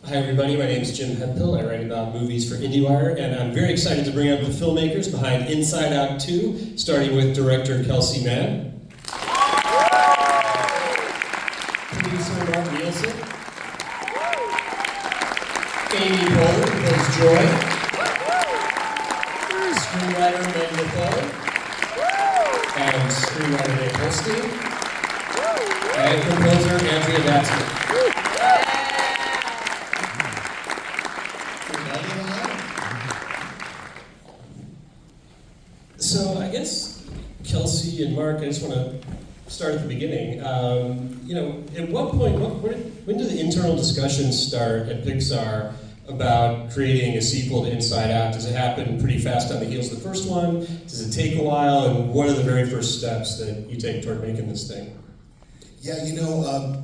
Hi everybody, my name is Jim Hemphill. I write about movies for IndieWire, and I'm very excited to bring up the filmmakers behind Inside Out 2, starting with director Kelsey Mann. Producer Mark Nielsen. Amy Poeller, who plays Joy. Screenwriter Meg LeFauve. And screenwriter Dave Holstein. And composer Andrea Datzman. So I guess Kelsey and Mark, I just want to start at the beginning. At what point, when do the internal discussions start at Pixar about creating a sequel to Inside Out? Does it happen pretty fast on the heels of the first one? Does it take a while? And what are the very first steps that you take toward making this thing? Yeah,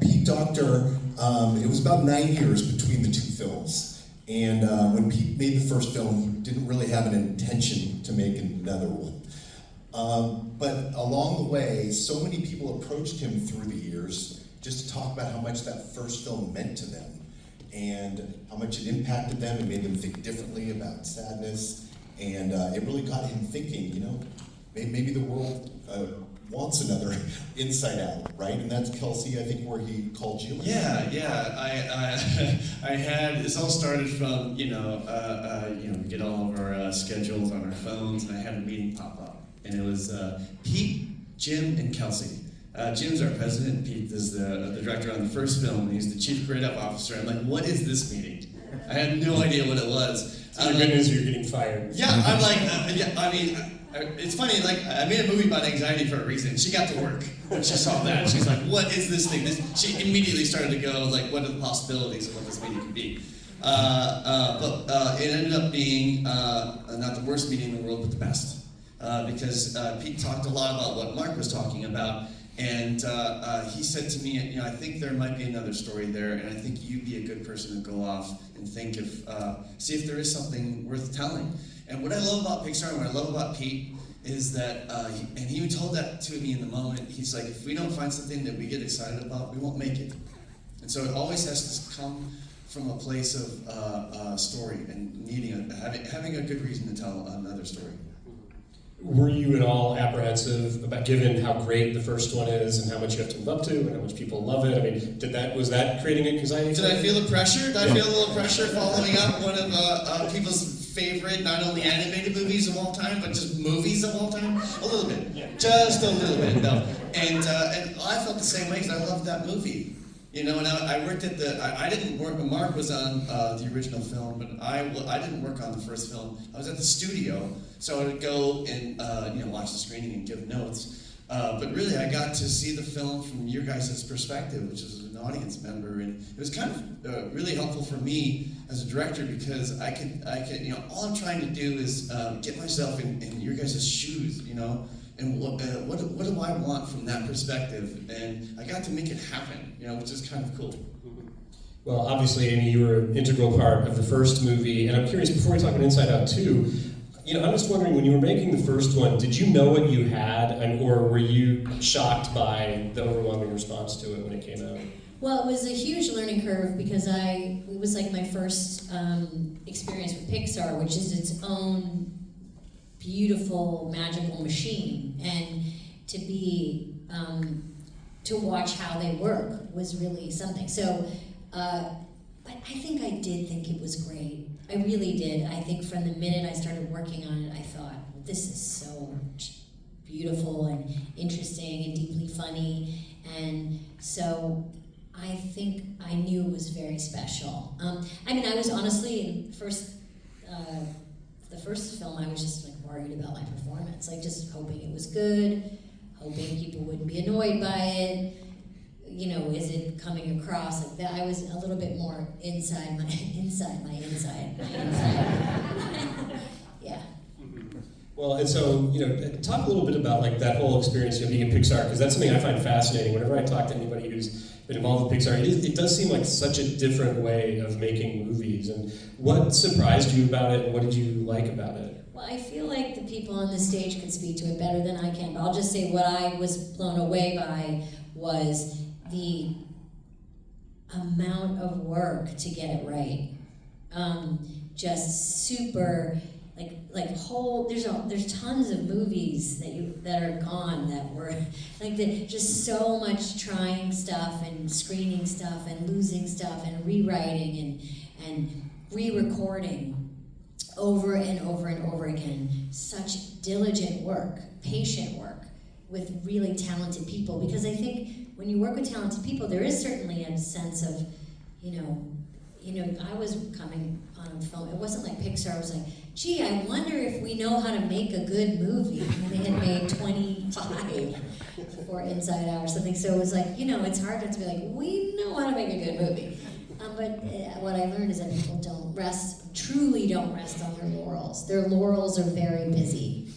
Pete Docter, it was about 9 years between the two films. And when Pete made the first film, he didn't really have an intention to make another one. But along the way, so many people approached him through the years just to talk about how much that first film meant to them and how much it impacted them and made them think differently about sadness. And it really got him thinking, maybe the world wants another Inside Out, right? And that's Kelsey, I think, where he called you. Yeah. I had, this all started from, we get all of our schedules on our phones, and I had a meeting pop up. And it was Pete, Jim, and Kelsey. Jim's our president, Pete is the director on the first film, and he's the chief creative officer. I'm like, what is this meeting? I had no idea what it was. So the good news, you're getting fired. Yeah, I'm like, it's funny, I made a movie about anxiety for a reason. She got to work when she saw that. She's like, what is this thing? She immediately started to go, what are the possibilities of what this meeting could be? But it ended up being not the worst meeting in the world, but the best. Because Pete talked a lot about what Mark was talking about, and he said to me, I think there might be another story there, and I think you'd be a good person to go off and think see if there is something worth telling. And what I love about Pixar and what I love about Pete is that, and he told that to me in the moment, he's like, if we don't find something that we get excited about, we won't make it. And so it always has to come from a place of story and having a good reason to tell another story. Were you at all apprehensive about, given how great the first one is and how much you have to live up to and how much people love it? I mean, was that creating anxiety? Did I feel the pressure? Did I feel a little pressure following up one of people's favorite, not only animated movies of all time, but just movies of all time? A little bit. Yeah. Just a little bit, no. And I felt the same way because I loved that movie. And I worked at I didn't work, Mark was on the original film, but I didn't work on the first film. I was at the studio, so I would go and watch the screening and give notes. But really, I got to see the film from your guys' perspective, which is an audience member, and it was kind of really helpful for me as a director because I could, all I'm trying to do is get myself in your guys' shoes, and what do I want from that perspective? And I got to make it happen, which is kind of cool. Well, obviously, Amy, you were an integral part of the first movie, and I'm curious, before we talk about Inside Out 2, I'm just wondering, when you were making the first one, did you know what you had, or were you shocked by the overwhelming response to it when it came out? Well, it was a huge learning curve because it was like my first experience with Pixar, which is its own beautiful, magical machine, and to be to watch how they work was really something. So, but I think I did think it was great. I really did. I think from the minute I started working on it, I thought, this is so beautiful and interesting and deeply funny, and so I think I knew it was very special. I was honestly in the first film, I was just worried about my performance, just hoping it was good, hoping people wouldn't be annoyed by it. Is it coming across like that? I was a little bit more inside my inside. Yeah. Well, and so, talk a little bit about that whole experience of being in Pixar, because that's something I find fascinating. Whenever I talk to anybody who's been involved with Pixar, it does seem like such a different way of making movies. And what surprised you about it, and what did you like about it? Well, I feel like the people on the stage can speak to it better than I can, but I'll just say what I was blown away by was the amount of work to get it right. Just super, like whole. There's tons of movies that are gone that were just so much trying stuff and screening stuff and losing stuff and rewriting and re-recording over and over and over again. Such diligent work, patient work with really talented people. Because I think when you work with talented people, there is certainly a sense of, I was coming on film. It wasn't like Pixar was like, gee, I wonder if we know how to make a good movie. And they had made 25 for Inside Out or something. So it was like, it's hard not to be like, we know how to make a good movie. But what I learned is that people truly don't rest on their laurels. Their laurels are very busy.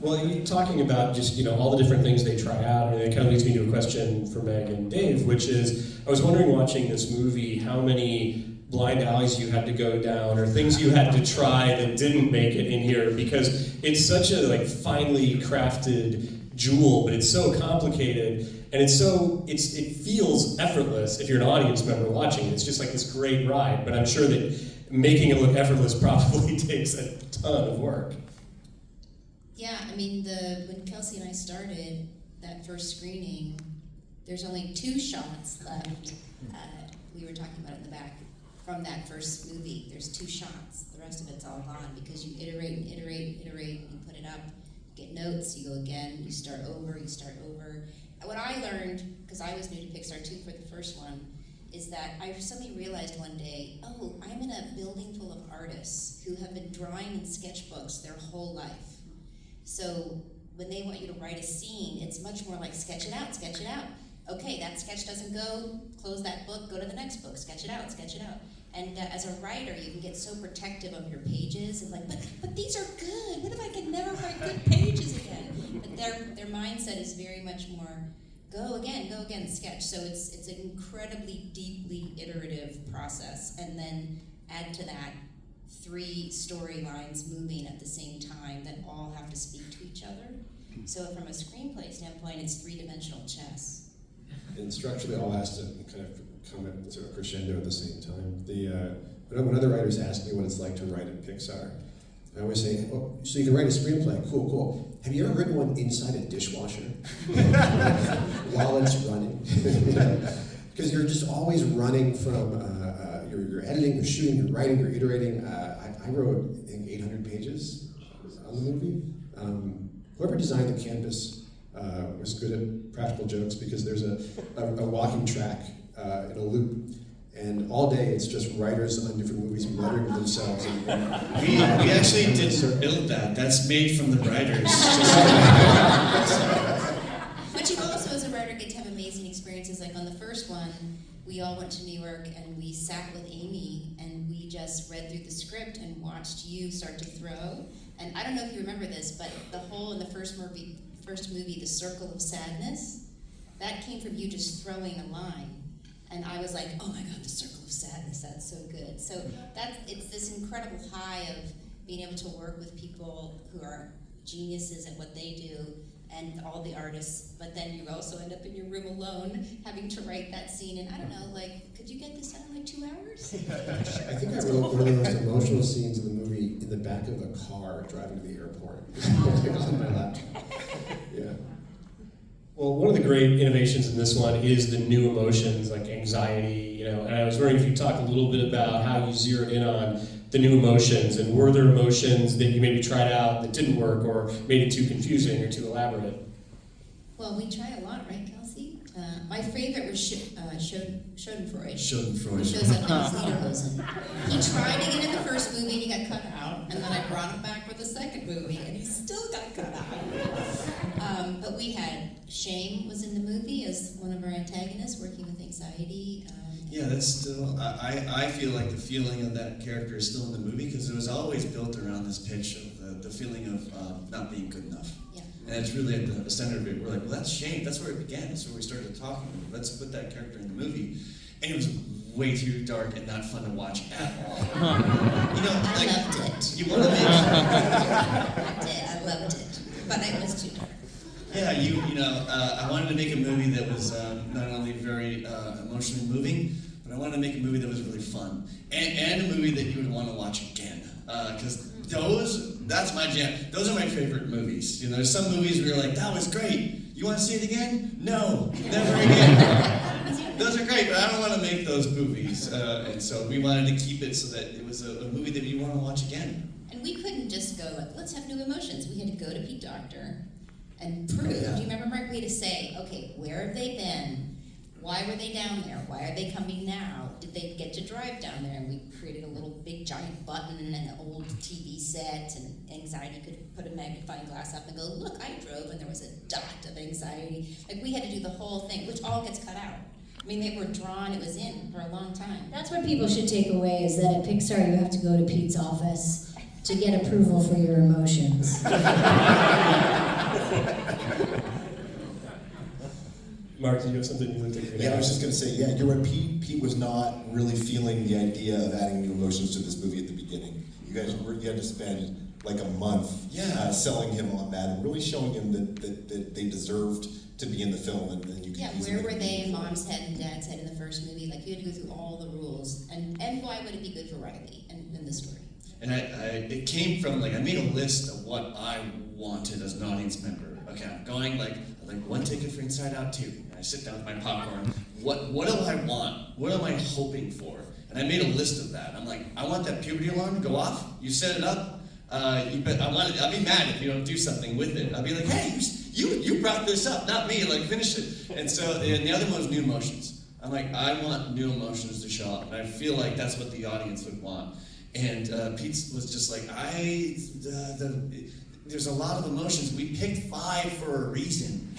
Well, you're talking about just, all the different things they try out, and it kind of leads me to a question for Meg and Dave, which is, I was wondering watching this movie, how many blind alleys you had to go down, or things you had to try that didn't make it in here, because it's such a finely crafted jewel, but it's so complicated, and it feels effortless if you're an audience member watching it. It's just like this great ride, but I'm sure that making it look effortless probably takes a ton of work. Yeah, I mean, when Kelsey and I started that first screening, there's only 2 shots left. We were talking about it in the back. From that first movie, there's 2 shots. The rest of it's all gone because you iterate and iterate and iterate, and you put it up, get notes, you go again, you start over. And what I learned, because I was new to Pixar too for the first one, is that I suddenly realized one day, I'm in a building full of artists who have been drawing in sketchbooks their whole life. So when they want you to write a scene, it's much more like sketch it out. Okay, that sketch doesn't go, close that book, go to the next book, sketch it out. And as a writer, you can get so protective of your pages and but these are good. What if I can never write good pages again? But their mindset is very much more go again, sketch. So it's an incredibly deeply iterative process, and then add to that 3 storylines moving at the same time that all have to speak to each other. So from a screenplay standpoint, it's 3-dimensional chess. And structurally, all has to kind of come to a crescendo at the same time. When other writers ask me what it's like to write at Pixar, I always say, so you can write a screenplay, cool. Have you ever written one inside a dishwasher? While it's running? Because you're just always running from, you're editing, you're shooting, you're writing, you're iterating. I wrote, I think, 800 pages on the movie. Whoever designed the canvas was good at practical jokes, because there's a walking track in a loop, and all day it's just writers on different movies muttering to themselves. We actually didn't build that. That's made from the writers. But you also, as a writer, get to have amazing experiences. Like on the first one, we all went to New York and we sat with Amy and we just read through the script and watched you start to throw. And I don't know if you remember this, but the whole in the first movie, The Circle of Sadness, that came from you just throwing a line. And I was like, oh my God, The Circle of Sadness, that's so good. So it's this incredible high of being able to work with people who are geniuses at what they do, and all the artists, but then you also end up in your room alone having to write that scene. And I don't know, could you get this done in 2 hours? I think I wrote one of the most emotional scenes in the movie in the back of a car driving to the airport. It was on my laptop. Yeah. Well, one of the great innovations in this one is the new emotions, like anxiety, and I was wondering if you could talk a little bit about how you zeroed in on the new emotions, and were there emotions that you maybe tried out that didn't work, or made it too confusing or too elaborate? Well, we try a lot, right, Kelsey? My favorite was Schadenfreude. He shows up as Lederhosen. He tried to get in the first movie and he got cut out, and then I brought him back for the second movie and he still got cut out. But we had Shame was in the movie as one of our antagonists working with anxiety. Yeah, that's still, I feel like the feeling of that character is still in the movie, because it was always built around this pitch of the feeling of not being good enough. Yeah. And it's really at the center of it. We're like, well, that's Shame. That's where it began. That's where we started talking. Let's put that character in the movie. And it was way too dark and not fun to watch at all. I loved it. You want to make I did. I loved it. But it was too dark. Yeah, I wanted to make a movie that was not only very emotionally moving, but I wanted to make a movie that was really fun, and a movie that you would want to watch again. Because that's my jam. Those are my favorite movies. There's some movies where you're like, that was great. You want to see it again? No, never again. Those are great, but I don't want to make those movies. And so we wanted to keep it so that it was a movie that you want to watch again. And we couldn't just go, let's have new emotions. We had to go to Pete Docter and prove. Do you remember, Mark? We had to say, okay, where have they been? Why were they down there? Why are they coming now? Did they get to drive down there? And we created a little big giant button and an old TV set, and Anxiety could put a magnifying glass up and go, look, I drove, and there was a dot of Anxiety. Like, we had to do the whole thing, which all gets cut out. I mean, they were drawn, it was in for a long time. That's what people should take away, is that at Pixar you have to go to Pete's office to get approval for your emotions. Mark, do you have something you'd like to Yeah, I was just going to say, yeah, you're right. Pete was not really feeling the idea of adding new emotions to this movie at the beginning. You had to spend like a month selling him on that and really showing him that they deserved to be in the film. And you could where were they in Mom's head and Dad's head in the first movie? Like, you had to go through all the rules. And why would it be good for Riley and the story? And it came from, like, I made a list of what I wanted as an audience member. Okay, I'm going, like one ticket for Inside Out 2. And I sit down with my popcorn. What do I want? What am I hoping for? And I made a list of that. I'm like, I want that puberty alarm to go off. You set it up. I'll be mad if you don't do something with it. I'll be like, hey, you brought this up, not me. Like, finish it. And the other one was new emotions. I'm like, I want new emotions to show up, and I feel like that's what the audience would want. And Pete was just like, there's a lot of emotions. We picked 5 for a reason,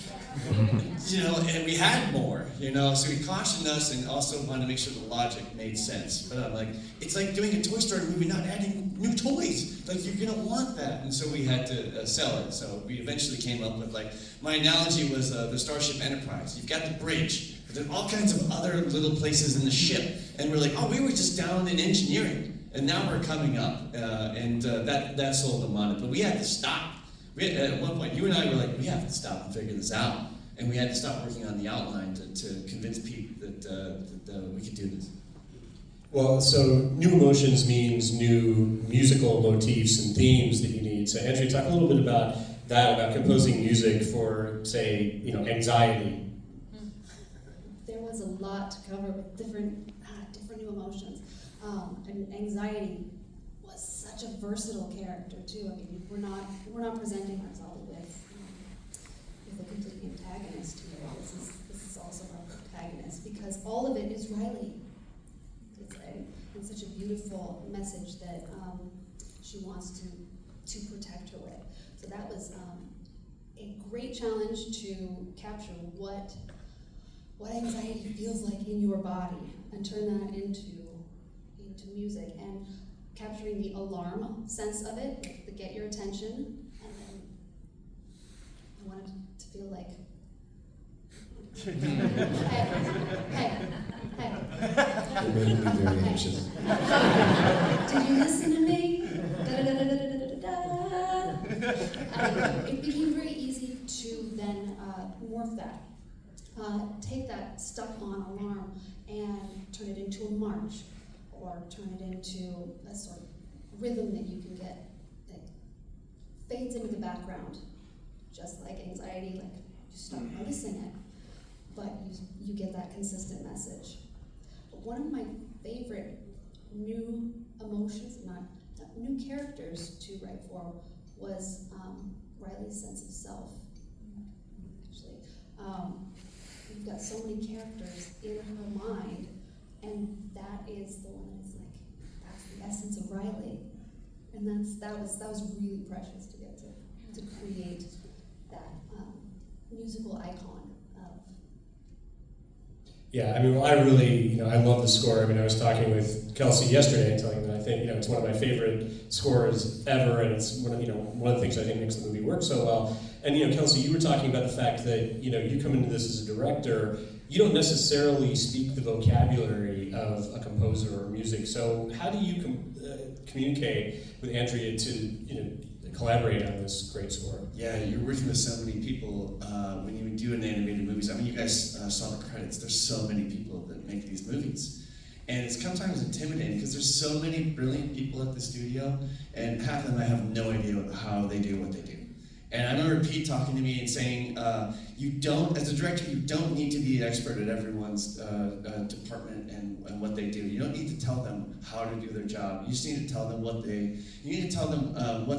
and we had more, So he cautioned us and also wanted to make sure the logic made sense. But I'm like, it's like doing a Toy Story movie, not adding new toys. Like, you're gonna want that, and so we had to sell it. So we eventually came up with, like, my analogy was the Starship Enterprise. You've got the bridge, but there are all kinds of other little places in the ship, and we're like, oh, we were just down in engineering. And now we're coming up, and that sold them on it. But we had to stop. At one point, you and I were like, we have to stop and figure this out. And we had to stop working on the outline to convince Pete that we could do this. Well, so new emotions means new musical motifs and themes that you need. So Andrea, talk a little bit about that, about composing music for, say, Anxiety. There was a lot to cover with different new emotions. And Anxiety was such a versatile character too. I mean, we're not presenting ourselves with a complete antagonist here. This is also our protagonist, because all of it is Riley. It's such a beautiful message that she wants to protect her with. So that was a great challenge to capture what anxiety feels like in your body and turn that into music, and capturing the alarm sense of it, the get your attention, and then I wanted to feel like hey. It made me very anxious. Did you listen to me? It became very easy to then morph that, take that stuck on alarm and turn it into a march, or turn it into a sort of rhythm that you can get that fades into the background, just like Anxiety. Like, you start noticing it, but you get that consistent message. But one of my favorite new emotions, not new characters to write for, was Riley's sense of self. Actually, we've got so many characters in her mind, and that is the one that's like, that's the essence of Riley, and that was really precious to get to create that musical icon of. Yeah, I mean, well, I really, I love the score. I mean, I was talking with Kelsey yesterday and telling her that I think, it's one of my favorite scores ever, and it's one of the things I think makes the movie work so well. And Kelsey, you were talking about the fact that you come into this as a director, you don't necessarily speak the vocabulary of a composer or music music. So how do you communicate with Andrea to collaborate on this great score? Yeah, you're working with so many people when you do an animated movies. I mean, you guys saw the credits. There's so many people that make these movies. And it's sometimes intimidating because there's so many brilliant people at the studio, and half of them I have no idea how they do what they do. And I remember Pete talking to me and saying, you don't, as a director, you don't need to be an expert at everyone's department and what they do. You don't need to tell them how to do their job. You just need to tell them what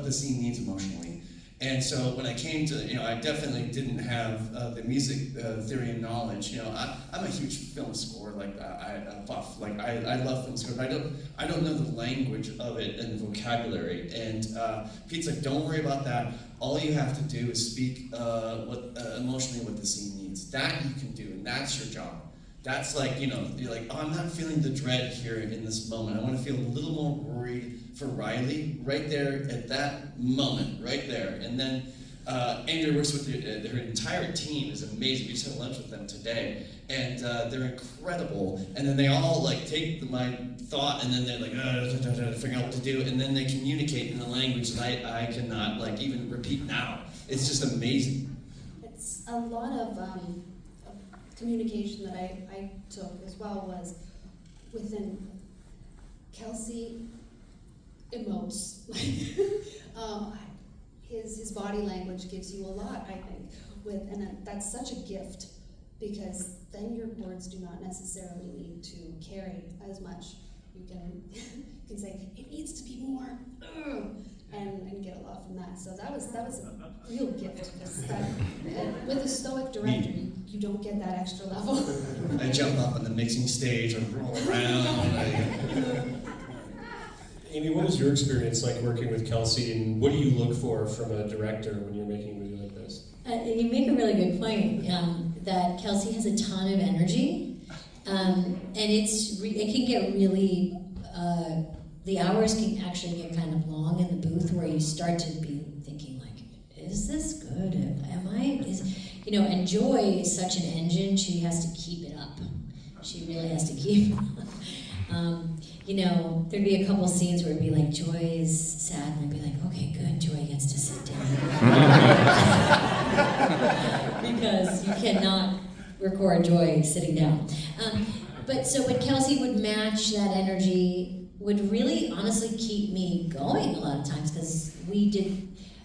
the scene needs emotionally. And so when I came to, I definitely didn't have the music theory and knowledge. I'm a huge film score, buff. I love film score, but I don't know the language of it and the vocabulary. And Pete's like, don't worry about that. All you have to do is speak emotionally what the scene needs. That you can do, and that's your job. That's like, you're like, oh, I'm not feeling the dread here in this moment. I want to feel a little more worried for Riley right there at that moment, right there. And then Andrea works with her entire team is amazing. We just had lunch with them today, and they're incredible. And then they all take my thought, and then they're like, figure out what to do, and then they communicate in a language that I cannot even repeat now. It's just amazing. It's a lot of communication that I took as well was within Kelsey emotes. His body language gives you a lot, I think, and that's such a gift because then your words do not necessarily need to carry as much. You can say it needs to be more, and get a lot from that. So that was a real gift. With a stoic director, you don't get that extra level. I jump up on the mixing stage and roll around. Amy, what was your experience like working with Kelsey, and what do you look for from a director when you're making a movie like this? You make a really good point, that Kelsey has a ton of energy, and it can get really, the hours can actually get kind of long in the booth where you start to be thinking like, is this good? And Joy is such an engine, she has to keep it up. She really has to keep it up. There'd be a couple scenes where it'd be like, Joy is sad, and I'd be like, okay, good, Joy gets to sit down. Because you cannot record Joy sitting down. But Kelsey would match that energy, would really honestly keep me going a lot of times, because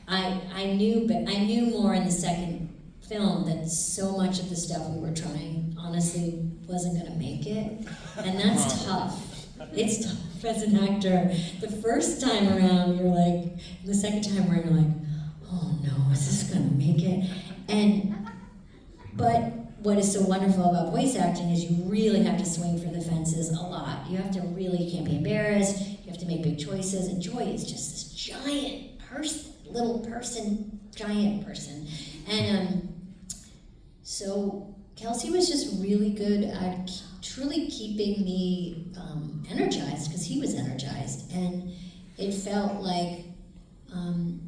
I knew more in the second film that so much of the stuff we were trying honestly wasn't gonna make it. And that's tough. It's tough as an actor. The first time around, you're like, the second time around, you're like, oh no, is this gonna make it? But what is so wonderful about voice acting is you really have to swing for the fences a lot. You have to really, you can't be embarrassed, you have to make big choices, and Joy is just this giant person, little person, giant person. And so Kelsey was just really good at truly keeping me energized, because he was energized, and it felt like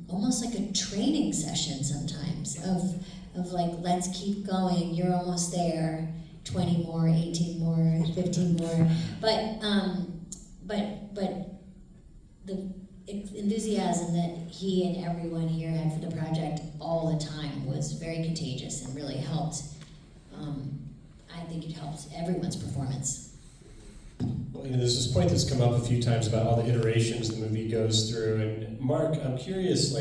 almost like a training session sometimes of like, let's keep going, you're almost there, 20 more, 18 more, 15 more, but the enthusiasm that he and everyone here had for the project all the time was very contagious and really helped. I think it helped everyone's performance. Well, there's this point that's come up a few times about all the iterations the movie goes through. And Mark, I'm curious,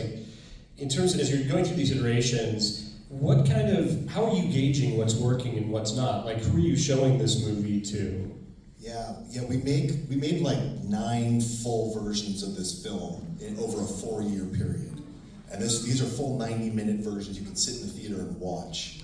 in terms of, as you're going through these iterations, how are you gauging what's working and what's not? Who are you showing this movie to? Yeah, we made 9 full versions of this film over a 4-year period. And these are full 90-minute versions you can sit in the theater and watch,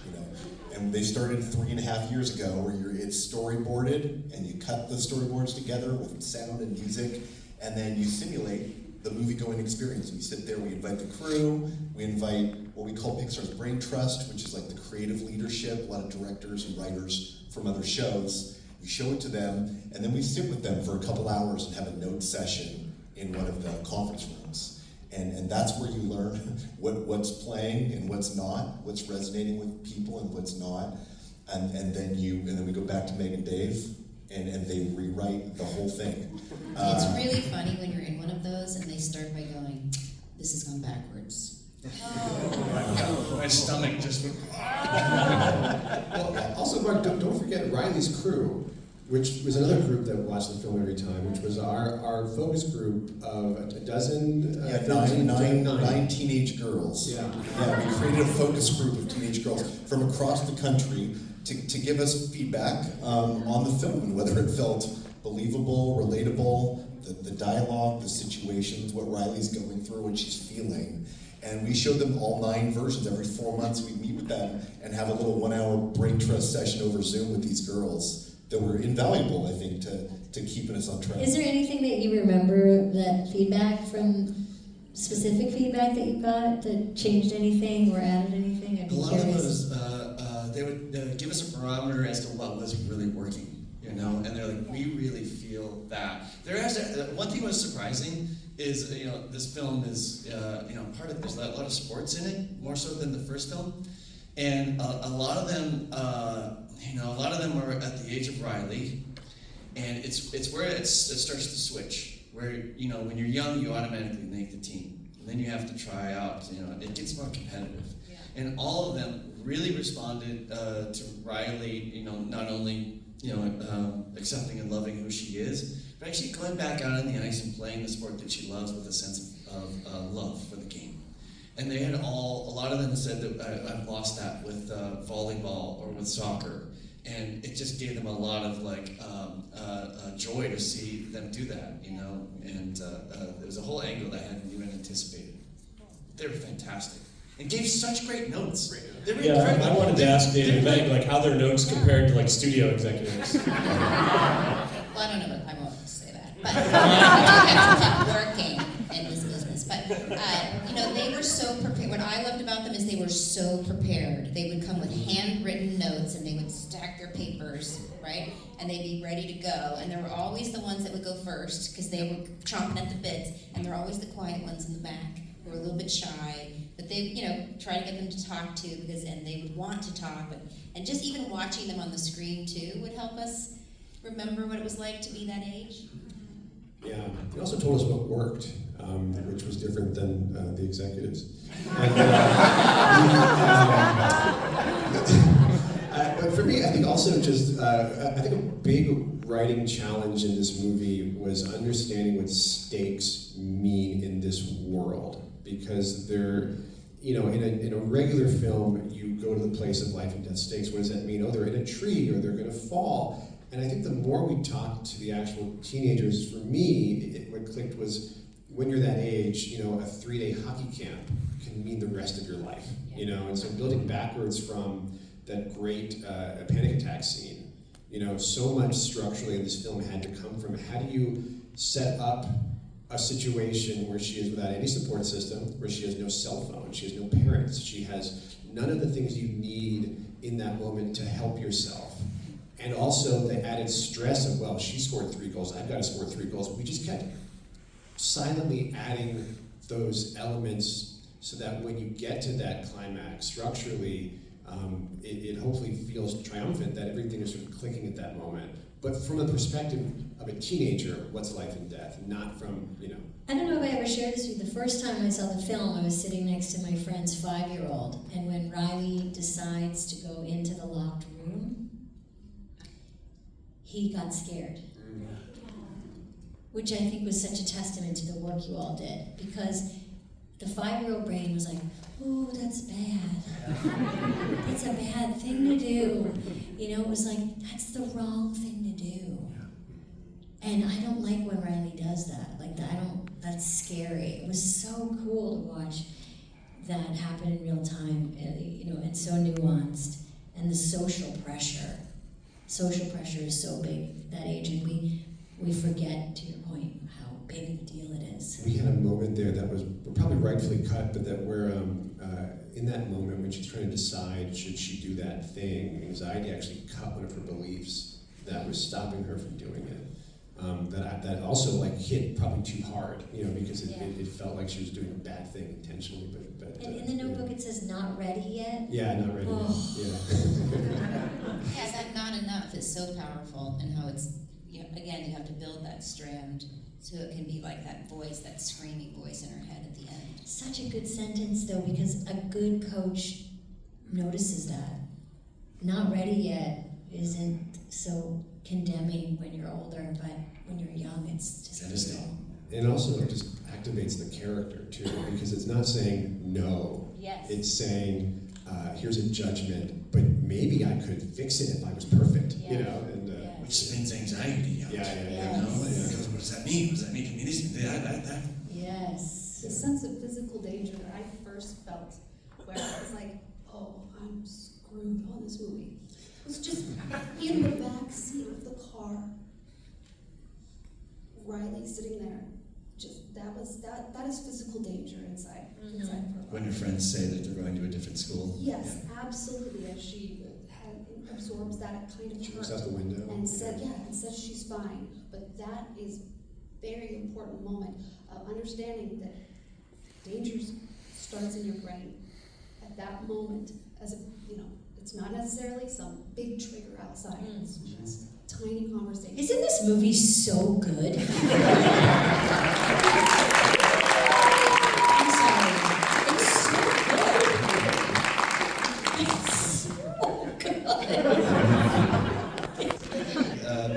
And they started 3.5 years ago, where it's storyboarded, and you cut the storyboards together with sound and music, and then you simulate the movie-going experience. We sit there, we invite the crew, we invite what we call Pixar's Brain Trust, which is like the creative leadership, a lot of directors and writers from other shows. You show it to them, and then we sit with them for a couple hours and have a note session in one of the conference rooms. And that's where you learn what's playing and what's not, what's resonating with people and what's not. And then we go back to Meg and Dave, and they rewrite the whole thing. It's really funny when you're in one of those and they start by going, "This has gone backwards." My stomach just went. Well, also, Mark, don't forget Riley's crew, which was another group that watched the film every time, which was our focus group of a dozen, Yeah, 13, nine teenage girls. Yeah. Yeah, we created a focus group of teenage girls from across the country to give us feedback on the film and whether it felt believable, relatable, the dialogue, the situations, what Riley's going through, what she's feeling. And we showed them all 9 versions. Every 4 months we'd meet with them and have a little 1-hour brain trust session over Zoom with these girls that were invaluable, I think, to keeping us on track. Is there anything that you remember, that feedback from, specific feedback that you got that changed anything or added anything? I'd A be lot of curious. those, they would give us a barometer as to what was really working, you know, and they're like, we really feel that. One thing that was surprising is, you know, this film is, you know, there's a lot of sports in it, more so than the first film, and a lot of them, you know, a lot of them are at the age of Riley, and it's where it starts to switch, where, you know, when you're young, you automatically make the team, and then you have to try out, you know, it gets more competitive. And all of them really responded to Riley, you know, not only, you know, accepting and loving who she is, but actually going back out on the ice and playing the sport that she loves with a sense of love for the game. And they had a lot of them said that I've lost that with volleyball or with soccer. And it just gave them a lot of joy to see them do that, you know. And there was a whole angle that I hadn't even anticipated. They were fantastic. And gave such great notes. They were incredible. I wanted to ask David and Meg, like, how their notes compared to like studio executives. Well, I don't know, I won't say that. But I kept working in this business. But, you know, they were so prepared. What I loved about them is they were so prepared. They would come with handwritten notes and they would stack their papers, right? And they'd be ready to go. And there were always the ones that would go first because they were chomping at the bits. And there were always the quiet ones in the back who were a little bit shy. But they, you know, try to get them to talk too, and they would want to talk. And just even watching them on the screen too would help us remember what it was like to be that age. Yeah, they also told us what worked, which was different than the executives. And, but for me, I think also just, I think a big writing challenge in this movie was understanding what stakes mean in this world. Because they're, you know, in a regular film, you go to the place of life and death stakes. What does that mean? Oh, they're in a tree or they're going to fall. And I think the more we talked to the actual teenagers, for me, what clicked was when you're that age, you know, a 3-day hockey camp can mean the rest of your life, you know. And so building backwards from that great panic attack scene, you know, so much structurally in this film had to come from how do you set up a situation where she is without any support system, where she has no cell phone, she has no parents, she has none of the things you need in that moment to help yourself. And also the added stress of, well, she scored 3 goals, I've got to score 3 goals. We just kept silently adding those elements so that when you get to that climax, structurally, it hopefully feels triumphant that everything is sort of clicking at that moment. But from the perspective of a teenager, what's life and death, not from, you know. I don't know if I ever shared this with you. The first time I saw the film, I was sitting next to my friend's 5-year-old, and when Riley decides to go into the locked room, he got scared. Which I think was such a testament to the work you all did, because the 5-year-old brain was like, "Oh, that's bad. That's a bad thing to do." You know, it was like, that's the wrong thing to do. And I don't like when Riley does that. Like, that's scary. It was so cool to watch that happen in real time, you know, and so nuanced. And the social pressure. Social pressure is so big at that age, and we forget, to your point, how big of a deal it is. We had a moment there that was probably rightfully cut, but that where in that moment when she's trying to decide should she do that thing, anxiety actually cut one of her beliefs that was stopping her from doing it. that also like hit probably too hard, you know, because it felt like she was doing a bad thing intentionally. But And in the notebook it says not ready yet. Yeah, not ready. Oh. Yeah. Yeah, that not enough is so powerful, and how it's, again, you have to build that strand so it can be like that voice, that screaming voice in her head at the end. Such a good sentence though, because a good coach notices that. Not ready yet isn't so condemning when you're older, but when you're young, it's just Devastating. And also it just activates the character too, because it's not saying no. Yes. It's saying, here's a judgment, but maybe I could fix it if I was perfect, you Yeah. know? And Which spins anxiety out. Yeah. You know, because what does that mean? What does that mean? Can this that? Yes. The sense of physical danger that I first felt, where I was like, oh, I'm screwed on this movie, was just in the back seat of the car. Riley sitting there, just that is physical danger inside her. When your friends say that they're going to a different school. Yes, absolutely. As she absorbs that kind of she hurt looks out the window. and says she's fine. But that is very important moment of understanding that danger starts in your brain at that moment. As it's not necessarily some big trigger outside. It's just tiny conversation. Isn't this movie so good? I'm sorry. It's so good. It's so good.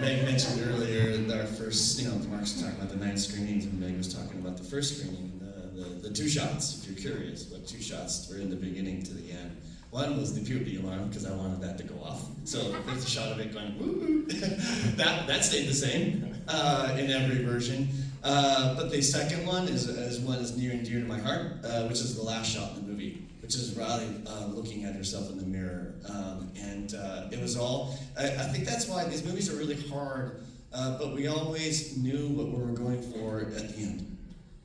Meg mentioned earlier our first, Mark's talking about the 9 screenings, and Meg was talking about the first screening, the 2 shots, if you're curious, what 2 shots were in the beginning to the end. One was the puberty alarm, because I wanted that to go off. So there's a shot of it going, woo. that stayed the same in every version. But the second one is one that's near and dear to my heart, which is the last shot in the movie, which is Riley looking at herself in the mirror. It was all, I think that's why these movies are really hard, but we always knew what we were going for at the end.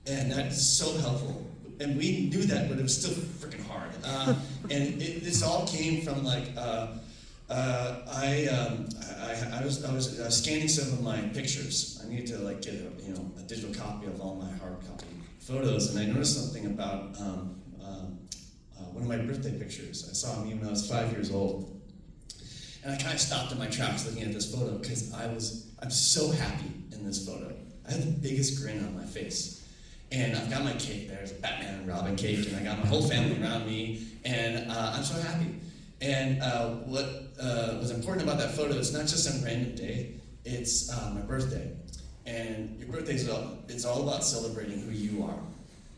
And that's so helpful. And we knew that, but it was still freaking hard. This all came from like, I was scanning some of my pictures. I needed to like get a digital copy of all my hard copy photos, and I noticed something about one of my birthday pictures. I saw me when I was 5 years old, and I kind of stopped in my tracks looking at this photo because I'm so happy in this photo. I had the biggest grin on my face. And I've got my cake there, it's a Batman and Robin cake, and I got my whole family around me, and I'm so happy. And what was important about that photo is not just some random day, it's my birthday. And your birthday it's all about celebrating who you are.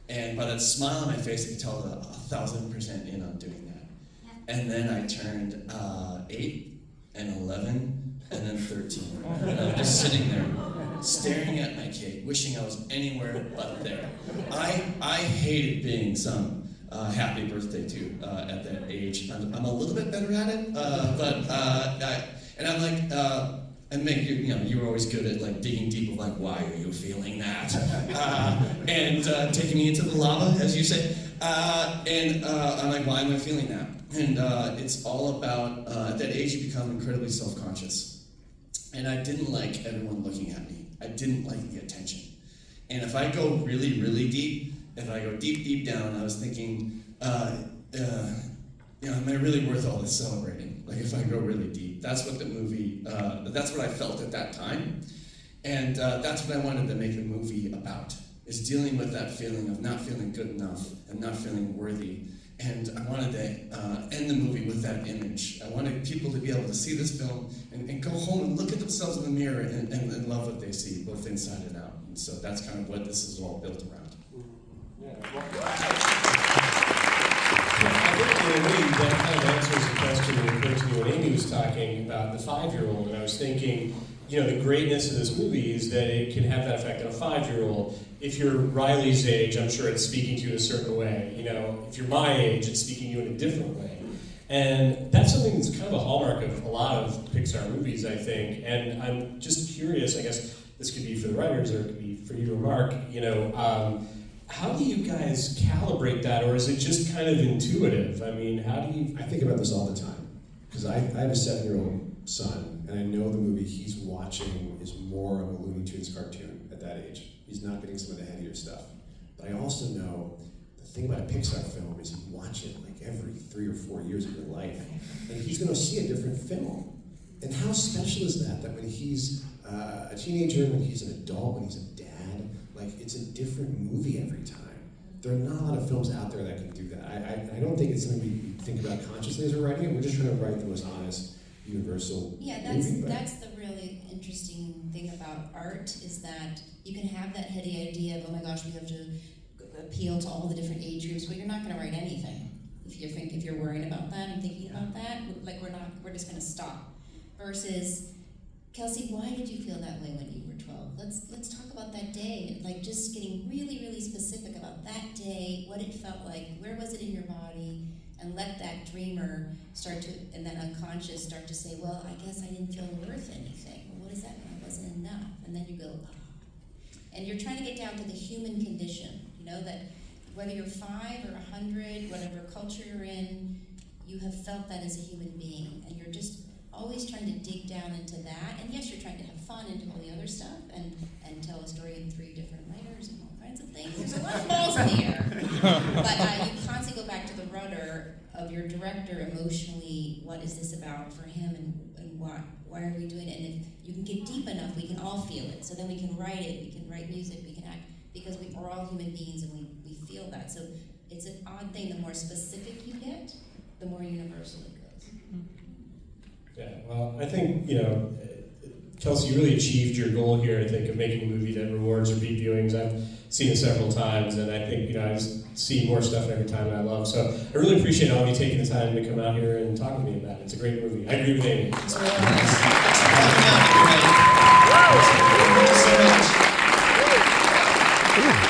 And by that smile on my face, I could tell that 1,000% in on doing that. And then I turned 8 and 11 and then 13. And I'm just sitting there, staring at my cake, wishing I was anywhere but there. I hated being sung happy birthday to at that age. I'm a little bit better at it, and I'm like, and Meg, you were always good at like digging deep of like, why are you feeling that? And taking me into the lava, as you say. I'm like, why am I feeling that? And it's all about, at that age you become incredibly self-conscious. And I didn't like everyone looking at me. I didn't like the attention. And if I go really, really deep, if I go deep, deep down, I was thinking, am I really worth all this celebrating? Like if I go really deep. That's what the movie, that's what I felt at that time. And that's what I wanted to make the movie about, is dealing with that feeling of not feeling good enough and not feeling worthy. And I wanted to end the movie with that image. I wanted people to be able to see this film and go home and look at themselves in the mirror and love what they see, both inside and out. And so that's kind of what this is all built around. I think in a way that kind of answers the question that occurred to me when Amy was talking about the 5-year-old, and I was thinking, the greatness of this movie is that it can have that effect on a 5-year-old. If you're Riley's age, I'm sure it's speaking to you in a certain way. If you're my age, it's speaking to you in a different way. And that's something that's kind of a hallmark of a lot of Pixar movies, I think. And I'm just curious, I guess this could be for the writers or it could be for you or Mark, how do you guys calibrate that, or is it just kind of intuitive? I mean, how do you... I think about this all the time, because I have a 7-year-old son, and I know the movie he's watching is more of a Looney Tunes cartoon at that age. He's not getting some of the headier stuff. But I also know the thing about a Pixar film is you watch it like every 3 or 4 years of your life, and he's going to see a different film. And how special is that? That when he's a teenager, when he's an adult, when he's a dad, like it's a different movie every time. There are not a lot of films out there that can do that. I don't think it's something we think about consciously as we're writing it. We're just trying to write the most honest, universal movie. That's the really interesting thing about art is that you can have that heady idea of, oh my gosh, we have to appeal to all the different age groups, but you're not going to write anything if you're worrying about that and thinking about that. Like we're just going to stop. Versus, Kelsey, why did you feel that way when you were 12? Let's talk about that day. Like just getting really, really specific about that day, what it felt like, where was it in your body, and let that dreamer start to, and that unconscious start to say, well, I guess I didn't feel worth anything. Well, what does that mean? I wasn't enough. And then you go, ah. And you're trying to get down to the human condition, that whether you're 5 or 100, whatever culture you're in, you have felt that as a human being, and you're just always trying to dig down into that. And yes, you're trying to have fun and do all the other stuff and tell a story in 3 different layers and all kinds of things. There's a lot of balls in the air. But you constantly go back to the rudder of your director emotionally. What is this about for him, and why are we doing it? And if you can get deep enough, we can all feel it. So then we can write it, we can write music, we can act, because we are all human beings and we feel that. So it's an odd thing. The more specific you get, the more universal it goes. Yeah, well, I think, Kelsey, you really achieved your goal here, I think, of making a movie that rewards repeat viewings. I've seen it several times, and I think, I just see more stuff every time, and I love. So I really appreciate all of you taking the time to come out here and talk with me about it. It's a great movie. I agree with Amy. Thank you so much.